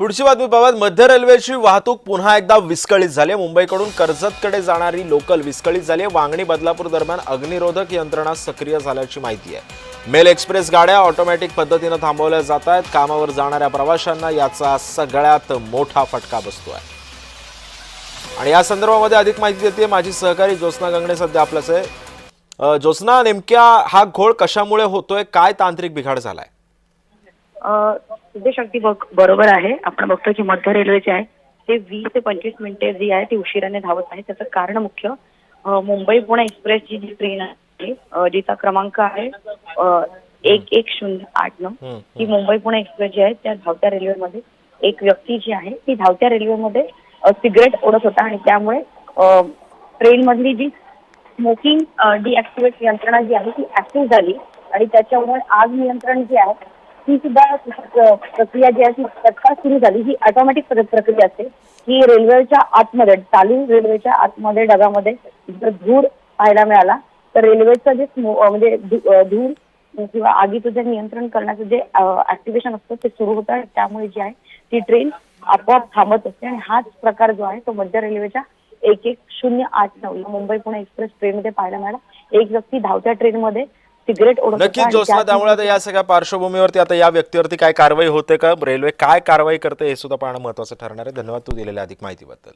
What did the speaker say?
पुढची बातमी पाहत मध्य रेल्वेची वाहतूक पुन्हा एकदा विस्कळीत झाली। मुंबईकडून कर्जतकडे जाणारी लोकल विस्कळीत झाली। वांगणी बदलापूर दरम्यान अग्निरोधक यंत्रणा सक्रिय झाल्याची माहिती आहे। मेल एक्सप्रेस गाड्या ऑटोमॅटिक पद्धतीने थांबवल्या जात आहेत। कामावर जाणाऱ्या प्रवाशांना याचा सगळ्यात मोठा फटका बसतोय। आणि या संदर्भामध्ये अधिक माहिती देते माझी सहकारी ज्योत्स्ना गंगणे सध्या आपल्याच आहे। ज्योत्स्ना, नेमक्या हा घोळ कशामुळे होतोय, काय तांत्रिक बिघाड झालाय? सिद्धेश अगदी बरोबर आहे। आपण बघतो की मध्य रेल्वेचे आहे ते 20 ते 25 मिनिटे जी आहे ती उशिराने धावत आहे। त्याचं कारण मुख्य मुंबई पुणे एक्सप्रेस जी ट्रेन आहे जिचा क्रमांक आहे 11089 ही मुंबई पुणे एक्सप्रेस जी आहे त्या धावत्या रेल्वेमध्ये एक व्यक्ती जी आहे ती धावत्या रेल्वेमध्ये सिगरेट ओढत होता आणि त्यामुळे ट्रेन मधली जी स्मोकिंग डिॲक्टिव्हेट यंत्रणा जी आहे ती ऍक्टिव्ह झाली आणि त्याच्यामुळे आग नियंत्रण जे आहे ही सुद्धा प्रक्रिया जी आहे ती तत्काळ सुरू झाली। ही ऑटोमॅटिक प्रक्रिया असते की रेल्वेच्या आतमध्ये चालू रेल्वेच्या आतमध्ये डब्यामध्ये जर धूर पाहायला मिळाला तर रेल्वेचं जे म्हणजे धूर किंवा आगीचं जे नियंत्रण करण्याचं जे ऍक्टिव्हेशन असतं ते सुरू होतं आणि त्यामुळे जी आहे ती ट्रेन आपोआप थांबत असते। आणि हाच प्रकार जो आहे तो मध्य रेल्वेच्या 11089 या मुंबई पुणे एक्सप्रेस ट्रेनमध्ये पाहायला मिळाला। एक व्यक्ती धावत्या ट्रेनमध्ये सिगरेट ओढत नक्कीच ज्योत्स्ना, त्यामुळे आता या सगळ्या पार्श्वभूमीवरती आता या व्यक्तीवरती काय कारवाई होते का, रेल्वे काय कारवाई करते हे सुद्धा पाहणं महत्त्वाचं ठरणार आहे। धन्यवाद तू दिलेल्या अधिक माहितीबद्दल।